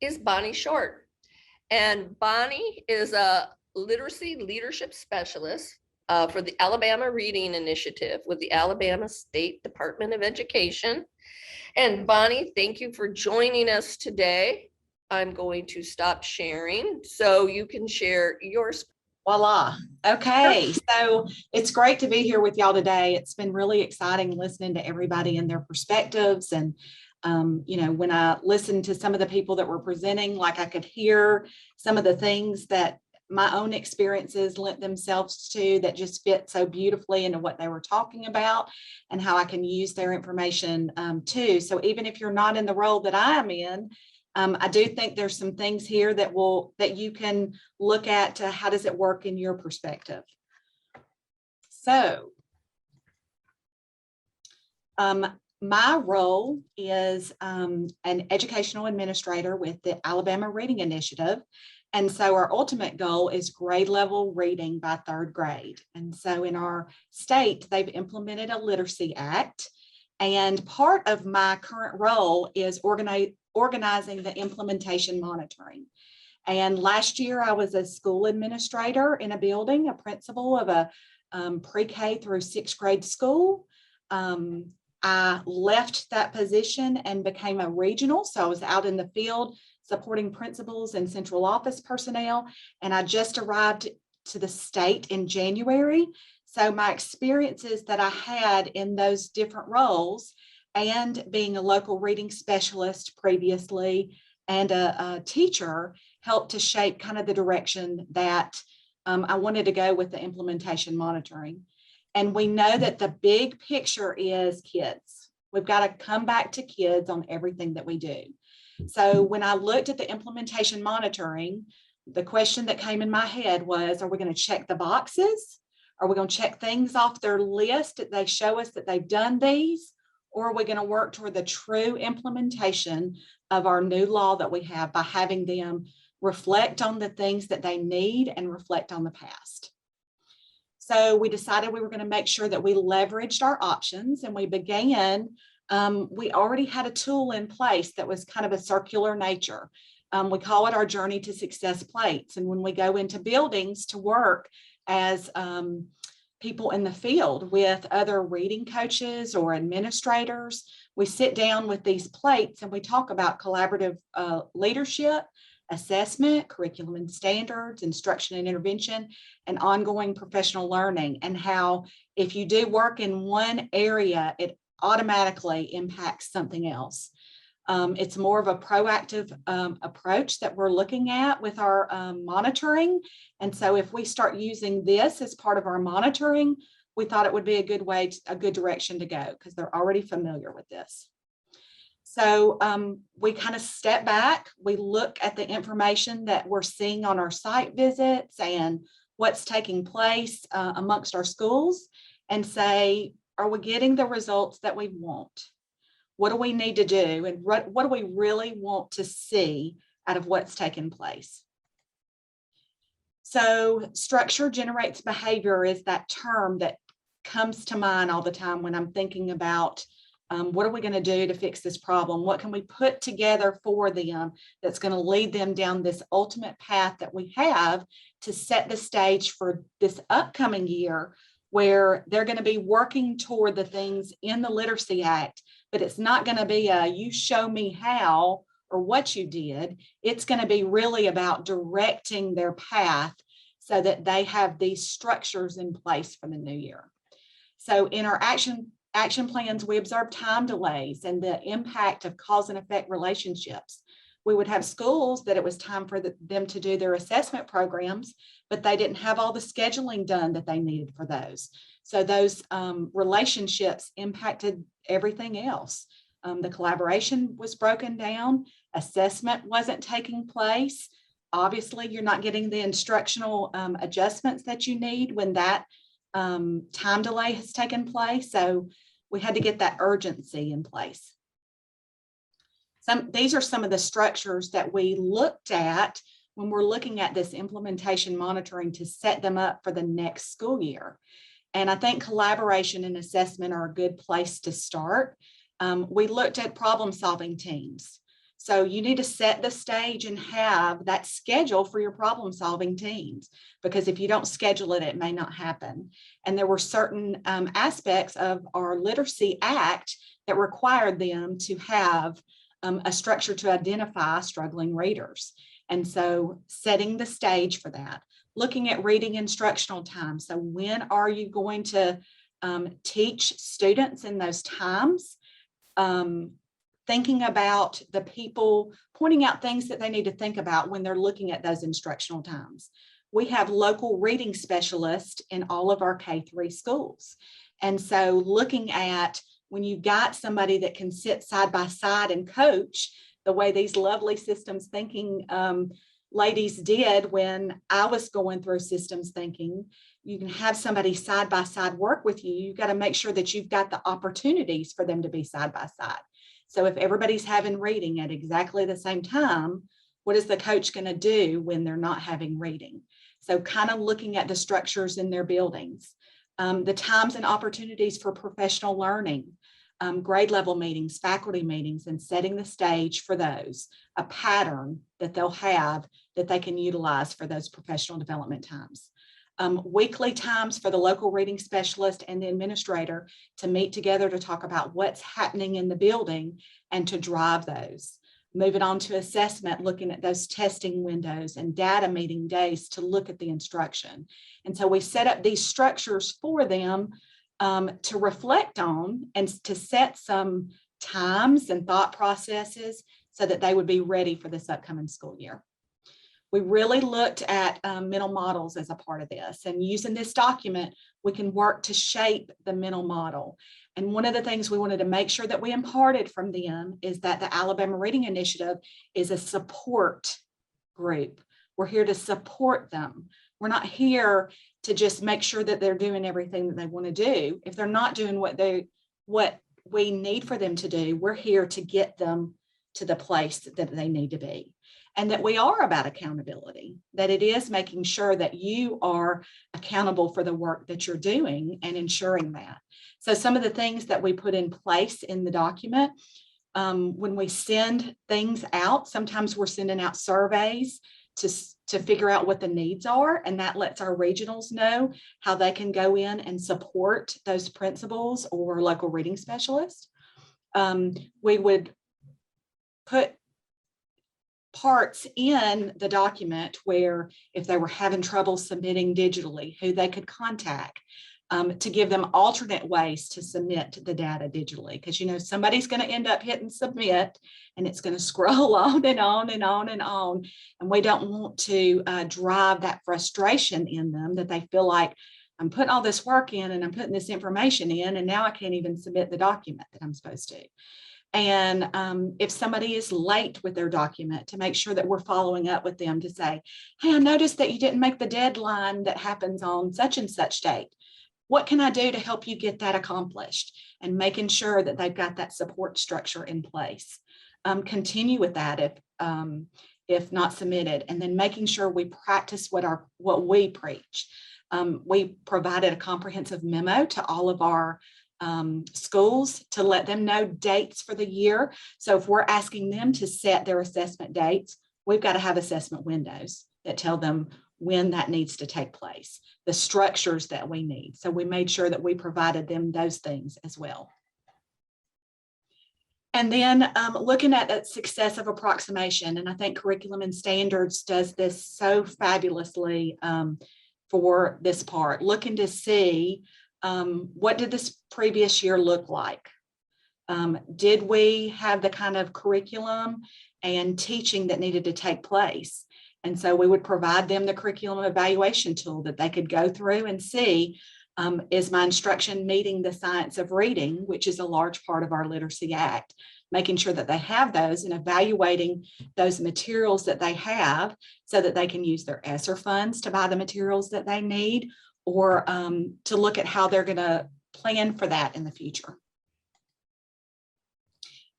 is Bonnie Short. And Bonnie is a literacy leadership specialist for the Alabama Reading Initiative with the Alabama State Department of Education. And Bonnie, thank you for joining us today. I'm going to stop sharing so you can share yours. Voila. Okay. So it's great to be here with y'all today. It's been really exciting listening to everybody and their perspectives. And, when I listened to some of the people that were presenting, like I could hear some of the things that my own experiences lent themselves to that just fit so beautifully into what they were talking about and how I can use their information too. So even if you're not in the role that I am in, I do think there's some things here that you can look at to how does it work in your perspective. So my role is an educational administrator with the Alabama Reading Initiative. And so our ultimate goal is grade level reading by third grade. And so in our state, they've implemented a literacy act. And part of my current role is organizing the implementation monitoring. And last year I was a school administrator in a building, a principal of a pre-K through sixth grade school. I left that position and became a regional. So I was out in the field supporting principals and central office personnel. And I just arrived to the state in January. So my experiences that I had in those different roles and being a local reading specialist previously and a teacher helped to shape kind of the direction that I wanted to go with the implementation monitoring. And we know that the big picture is kids. We've got to come back to kids on everything that we do. So when I looked at the implementation monitoring, the question that came in my head was, are we going to check the boxes? Are we going to check things off their list that they show us that they've done these? Or are we going to work toward the true implementation of our new law that we have by having them reflect on the things that they need and reflect on the past? So we decided we were going to make sure that we leveraged our options, and we began. We already had a tool in place that was kind of a circular nature. We call it our Journey to Success plates. And when we go into buildings to work as people in the field with other reading coaches or administrators, we sit down with these plates and we talk about collaborative leadership, assessment, curriculum and standards, instruction and intervention, and ongoing professional learning, and how if you do work in one area, it automatically impacts something else. It's more of a proactive approach that we're looking at with our monitoring. And so if we start using this as part of our monitoring, we thought it would be a good direction to go because they're already familiar with this. So we kind of step back, we look at the information that we're seeing on our site visits and what's taking place amongst our schools and say, are we getting the results that we want? What do we need to do? And what do we really want to see out of what's taken place? So structure generates behavior is that term that comes to mind all the time when I'm thinking about what are we going to do to fix this problem? What can we put together for them that's going to lead them down this ultimate path that we have to set the stage for this upcoming year where they're going to be working toward the things in the Literacy Act, but it's not going to be a you show me how or what you did. It's going to be really about directing their path so that they have these structures in place for the new year. So in our action plans, we observed time delays and the impact of cause and effect relationships. We would have schools that it was time for them to do their assessment programs, but they didn't have all the scheduling done that they needed for those. So those relationships impacted everything else. The collaboration was broken down. Assessment wasn't taking place. Obviously, you're not getting the instructional adjustments that you need when that time delay has taken place. So we had to get that urgency in place. These are some of the structures that we looked at when we're looking at this implementation monitoring to set them up for the next school year. And I think collaboration and assessment are a good place to start. We looked at problem solving teams. So you need to set the stage and have that schedule for your problem solving teams, because if you don't schedule it, it may not happen. And there were certain aspects of our Literacy Act that required them to have a structure to identify struggling readers. And so setting the stage for that, looking at reading instructional time. So when are you going to teach students in those times? Thinking about the people, pointing out things that they need to think about when they're looking at those instructional times. We have local reading specialists in all of our K-3 schools. And so looking at when you've got somebody that can sit side by side and coach the way these lovely systems thinking ladies did when I was going through systems thinking, you can have somebody side by side work with you. You've got to make sure that you've got the opportunities for them to be side by side. So if everybody's having reading at exactly the same time, what is the coach going to do when they're not having reading? So kind of looking at the structures in their buildings, the times and opportunities for professional learning, grade level meetings, faculty meetings, and setting the stage for those, a pattern that they'll have that they can utilize for those professional development times. Weekly times for the local reading specialist and the administrator to meet together to talk about what's happening in the building and to drive those. Moving on to assessment, looking at those testing windows and data meeting days to look at the instruction. And so we set up these structures for them to reflect on and to set some times and thought processes so that they would be ready for this upcoming school year. We really looked at mental models as a part of this, and using this document, we can work to shape the mental model. And one of the things we wanted to make sure that we imparted from them is that the Alabama Reading Initiative is a support group. We're here to support them. We're not here to just make sure that they're doing everything that they want to do. If they're not doing what we need for them to do, we're here to get them to the place that they need to be. And that we are about accountability, that it is making sure that you are accountable for the work that you're doing and ensuring that. So some of the things that we put in place in the document, when we send things out, sometimes we're sending out surveys to figure out what the needs are, and that lets our regionals know how they can go in and support those principals or local reading specialists. We would put parts in the document where if they were having trouble submitting digitally, who they could contact, to give them alternate ways to submit the data digitally. Because, you know, somebody's going to end up hitting submit and it's going to scroll on and on and on and on. And we don't want to drive that frustration in them that they feel like I'm putting all this work in and I'm putting this information in and now I can't even submit the document that I'm supposed to. And if somebody is late with their document, to make sure that we're following up with them to say, hey, I noticed that you didn't make the deadline that happens on such and such date. What can I do to help you get that accomplished? And making sure that they've got that support structure in place. Continue with that if not submitted, and then making sure we practice what we preach. We provided a comprehensive memo to all of our schools to let them know dates for the year. So if we're asking them to set their assessment dates, we've got to have assessment windows that tell them when that needs to take place, the structures that we need. So we made sure that we provided them those things as well. And then looking at that successive approximation, and I think Curriculum and Standards does this so fabulously for this part, looking to see what did this previous year look like? Did we have the kind of curriculum and teaching that needed to take place? And so we would provide them the curriculum evaluation tool that they could go through and see, is my instruction meeting the science of reading, which is a large part of our Literacy Act, making sure that they have those and evaluating those materials that they have so that they can use their ESSER funds to buy the materials that they need, or to look at how they're going to plan for that in the future.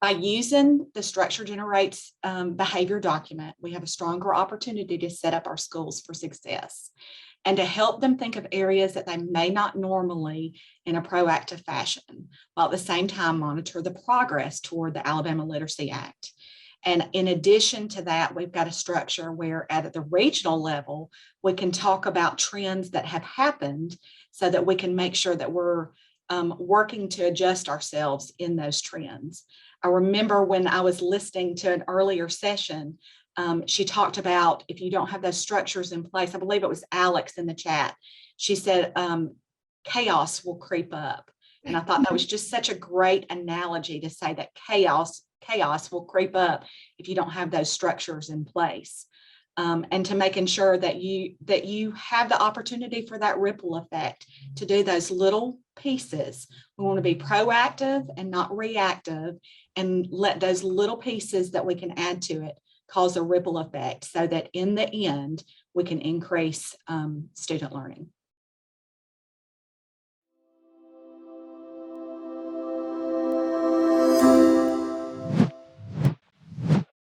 By using the Structure Generates behavior document, we have a stronger opportunity to set up our schools for success and to help them think of areas that they may not normally in a proactive fashion, while at the same time monitor the progress toward the Alabama Literacy Act. And in addition to that, we've got a structure where at the regional level, we can talk about trends that have happened so that we can make sure that we're working to adjust ourselves in those trends. I remember when I was listening to an earlier session, she talked about if you don't have those structures in place, I believe it was Alex in the chat, she said, chaos will creep up. And I thought that was just such a great analogy to say that chaos will creep up if you don't have those structures in place. And to making sure that you have the opportunity for that ripple effect to do those little pieces. We want to be proactive and not reactive, and let those little pieces that we can add to it cause a ripple effect so that in the end we can increase student learning.